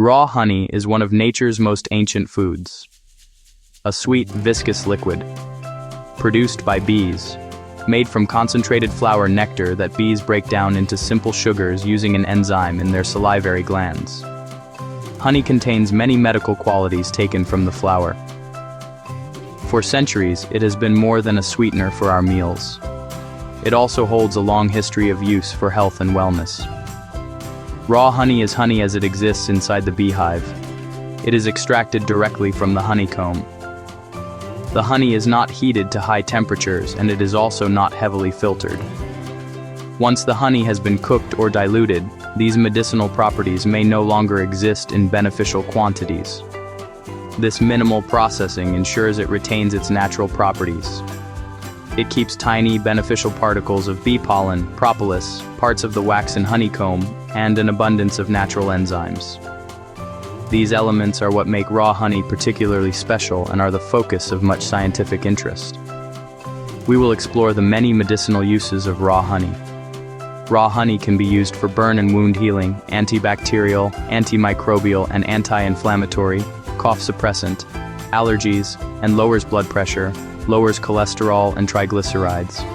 Raw honey is one of nature's most ancient foods. A sweet, viscous liquid, produced by bees, made from concentrated flower nectar that bees break down into simple sugars using an enzyme in their salivary glands. Honey contains many medical qualities taken from the flower. For centuries, it has been more than a sweetener for our meals. It also holds a long history of use for health and wellness. Raw honey is honey as it exists inside the beehive. It is extracted directly from the honeycomb. The honey is not heated to high temperatures, and it is also not heavily filtered. Once the honey has been cooked or diluted, these medicinal properties may no longer exist in beneficial quantities. This minimal processing ensures it retains its natural properties. It keeps tiny, beneficial particles of bee pollen, propolis, parts of the waxen honeycomb, and an abundance of natural enzymes. These elements are what make raw honey particularly special and are the focus of much scientific interest. We will explore the many medicinal uses of raw honey. Raw honey can be used for burn and wound healing, antibacterial, antimicrobial, and anti-inflammatory, cough suppressant, allergies, and lowers blood pressure, lowers cholesterol and triglycerides.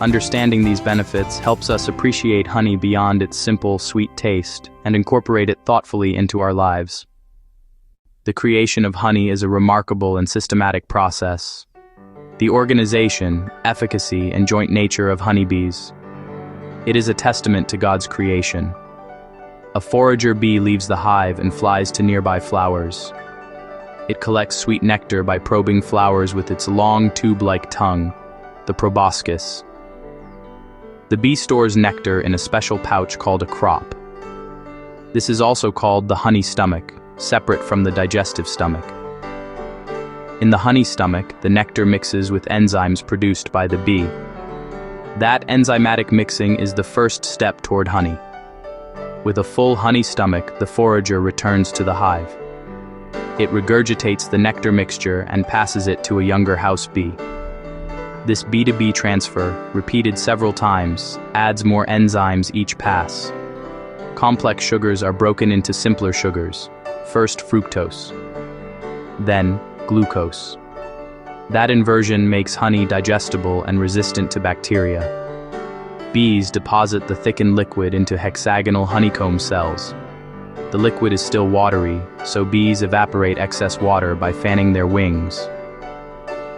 Understanding these benefits helps us appreciate honey beyond its simple, sweet taste and incorporate it thoughtfully into our lives. The creation of honey is a remarkable and systematic process. The organization, efficacy, and joint nature of honeybees. It is a testament to God's creation. A forager bee leaves the hive and flies to nearby flowers. It collects sweet nectar by probing flowers with its long tube-like tongue, the proboscis. The bee stores nectar in a special pouch called a crop. This is also called the honey stomach, separate from the digestive stomach. In the honey stomach, the nectar mixes with enzymes produced by the bee. That enzymatic mixing is the first step toward honey. With a full honey stomach, the forager returns to the hive. It regurgitates the nectar mixture and passes it to a younger house bee. This bee-to-bee transfer, repeated several times, adds more enzymes each pass. Complex sugars are broken into simpler sugars, first fructose, then glucose. That inversion makes honey digestible and resistant to bacteria. Bees deposit the thickened liquid into hexagonal honeycomb cells. The liquid is still watery, so bees evaporate excess water by fanning their wings.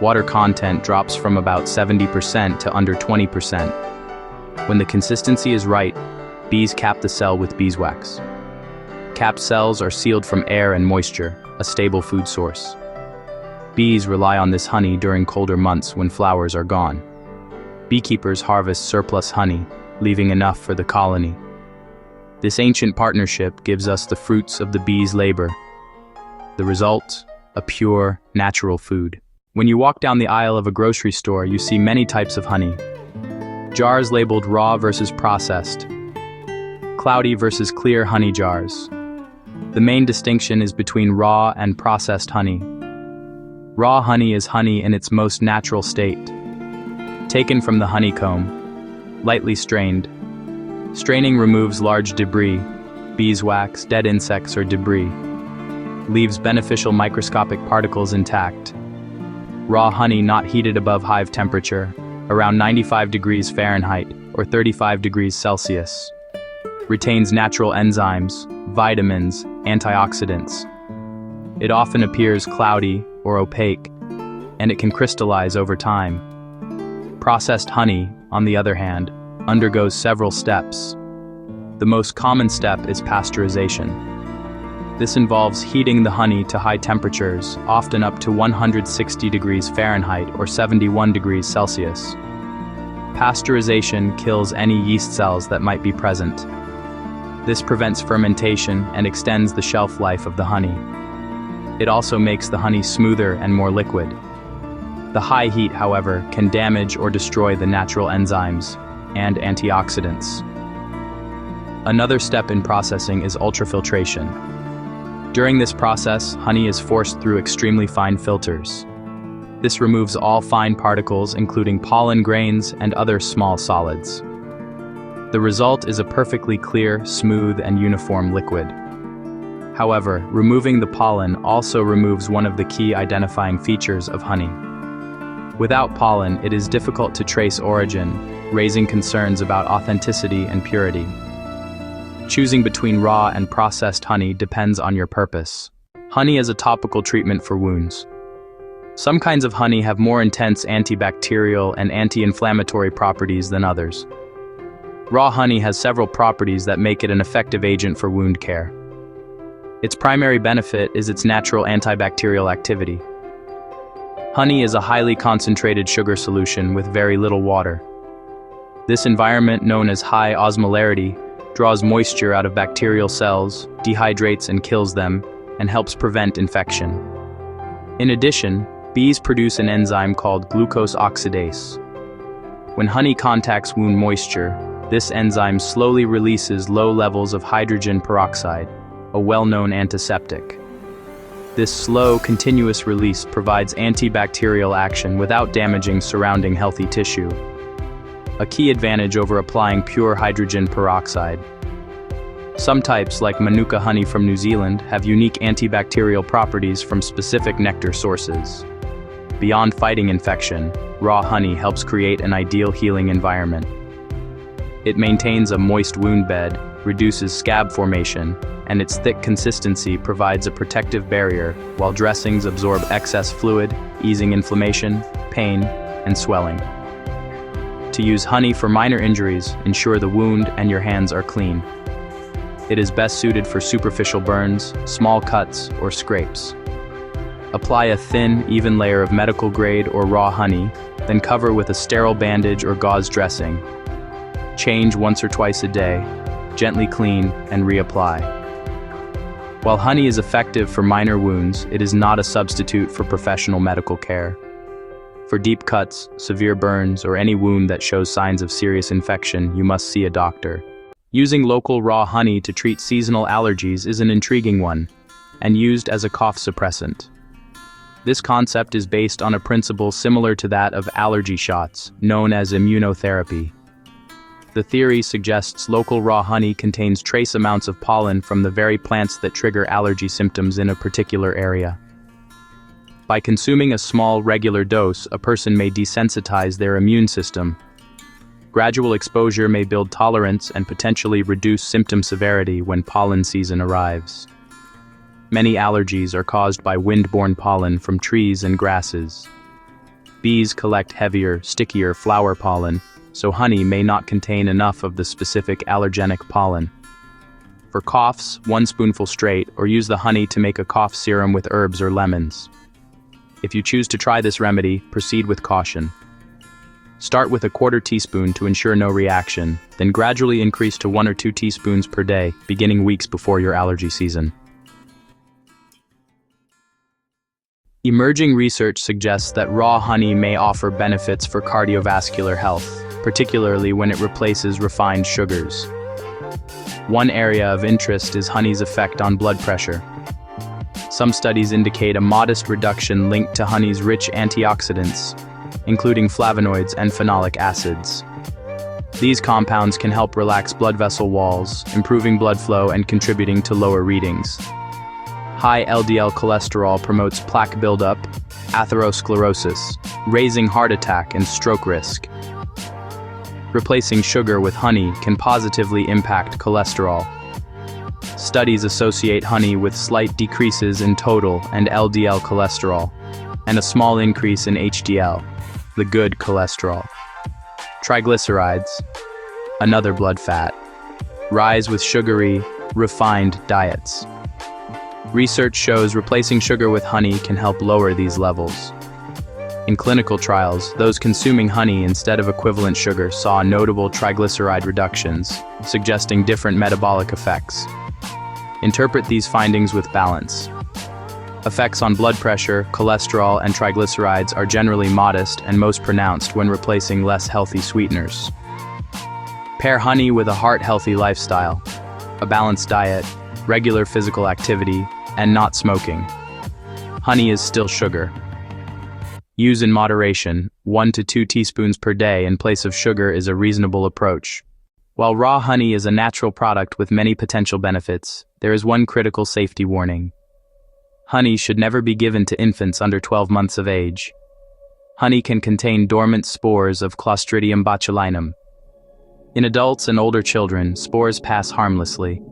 Water content drops from about 70% to under 20%. When the consistency is right, bees cap the cell with beeswax. Capped cells are sealed from air and moisture, a stable food source. Bees rely on this honey during colder months when flowers are gone. Beekeepers harvest surplus honey, leaving enough for the colony. This ancient partnership gives us the fruits of the bees' labor. The result, a pure, natural food. When you walk down the aisle of a grocery store, you see many types of honey. Jars labeled raw versus processed. Cloudy versus clear honey jars. The main distinction is between raw and processed honey. Raw honey is honey in its most natural state. Taken from the honeycomb, lightly strained. Straining removes large debris, beeswax, dead insects, or debris. Leaves beneficial microscopic particles intact. Raw honey not heated above hive temperature, around 95 degrees Fahrenheit or 35 degrees Celsius. Retains natural enzymes, vitamins, antioxidants. It often appears cloudy or opaque, and it can crystallize over time. Processed honey, on the other hand, undergoes several steps. The most common step is pasteurization. This involves heating the honey to high temperatures, often up to 160 degrees Fahrenheit or 71 degrees Celsius. Pasteurization kills any yeast cells that might be present. This prevents fermentation and extends the shelf life of the honey. It also makes the honey smoother and more liquid. The high heat, however, can damage or destroy the natural enzymes and antioxidants. Another step in processing is ultrafiltration. During this process, honey is forced through extremely fine filters. This removes all fine particles, including pollen grains and other small solids. The result is a perfectly clear, smooth, and uniform liquid. However, removing the pollen also removes one of the key identifying features of honey. Without pollen, it is difficult to trace origin, raising concerns about authenticity and purity. Choosing between raw and processed honey depends on your purpose. Honey as a topical treatment for wounds. Some kinds of honey have more intense antibacterial and anti-inflammatory properties than others. Raw honey has several properties that make it an effective agent for wound care. Its primary benefit is its natural antibacterial activity. Honey is a highly concentrated sugar solution with very little water. This environment, known as high osmolarity, draws moisture out of bacterial cells, dehydrates and kills them, and helps prevent infection. In addition, bees produce an enzyme called glucose oxidase. When honey contacts wound moisture, this enzyme slowly releases low levels of hydrogen peroxide, a well-known antiseptic. This slow, continuous release provides antibacterial action without damaging surrounding healthy tissue, a key advantage over applying pure hydrogen peroxide. Some types, like Manuka honey from New Zealand, have unique antibacterial properties from specific nectar sources. Beyond fighting infection, raw honey helps create an ideal healing environment. It maintains a moist wound bed, reduces scab formation, and its thick consistency provides a protective barrier while dressings absorb excess fluid, easing inflammation, pain, and swelling. To use honey for minor injuries, ensure the wound and your hands are clean. It is best suited for superficial burns, small cuts, or scrapes. Apply a thin, even layer of medical-grade or raw honey, then cover with a sterile bandage or gauze dressing. Change once or twice a day, gently clean, and reapply. While honey is effective for minor wounds, it is not a substitute for professional medical care. For deep cuts, severe burns, or any wound that shows signs of serious infection, you must see a doctor. Using local raw honey to treat seasonal allergies is an intriguing one, and used as a cough suppressant. This concept is based on a principle similar to that of allergy shots, known as immunotherapy. The theory suggests local raw honey contains trace amounts of pollen from the very plants that trigger allergy symptoms in a particular area. By consuming a small, regular dose, a person may desensitize their immune system. Gradual exposure may build tolerance and potentially reduce symptom severity when pollen season arrives. Many allergies are caused by wind-borne pollen from trees and grasses. Bees collect heavier, stickier flower pollen, so honey may not contain enough of the specific allergenic pollen. For coughs, 1 spoonful straight, or use the honey to make a cough serum with herbs or lemons. If you choose to try this remedy, proceed with caution. Start with a 1/4 teaspoon to ensure no reaction, then gradually increase to 1 or 2 teaspoons per day, beginning weeks before your allergy season. Emerging research suggests that raw honey may offer benefits for cardiovascular health, particularly when it replaces refined sugars. One area of interest is honey's effect on blood pressure. Some studies indicate a modest reduction linked to honey's rich antioxidants, including flavonoids and phenolic acids. These compounds can help relax blood vessel walls, improving blood flow and contributing to lower readings. High LDL cholesterol promotes plaque buildup, atherosclerosis, raising heart attack and stroke risk. Replacing sugar with honey can positively impact cholesterol. Studies associate honey with slight decreases in total and LDL cholesterol, and a small increase in HDL, the good cholesterol. Triglycerides, another blood fat, rise with sugary, refined diets. Research shows replacing sugar with honey can help lower these levels. In clinical trials, those consuming honey instead of equivalent sugar saw notable triglyceride reductions, suggesting different metabolic effects. Interpret these findings with balance. Effects on blood pressure, cholesterol, and triglycerides are generally modest and most pronounced when replacing less healthy sweeteners. Pair honey with a heart-healthy lifestyle, a balanced diet, regular physical activity, and not smoking. Honey is still sugar. Use in moderation. 1 to 2 teaspoons per day in place of sugar is a reasonable approach. While raw honey is a natural product with many potential benefits, there is one critical safety warning. Honey should never be given to infants under 12 months of age. Honey can contain dormant spores of Clostridium botulinum. In adults and older children, spores pass harmlessly.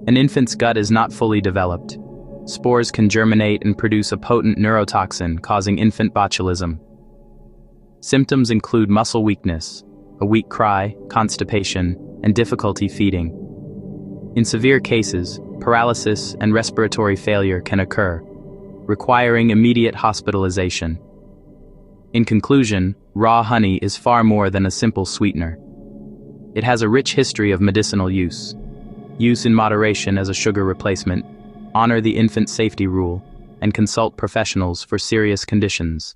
An infant's gut is not fully developed. Spores can germinate and produce a potent neurotoxin, causing infant botulism. Symptoms include muscle weakness, a weak cry, constipation, and difficulty feeding. In severe cases, paralysis and respiratory failure can occur, requiring immediate hospitalization. In conclusion, raw honey is far more than a simple sweetener. It has a rich history of medicinal use. Use in moderation as a sugar replacement, honor the infant safety rule, and consult professionals for serious conditions.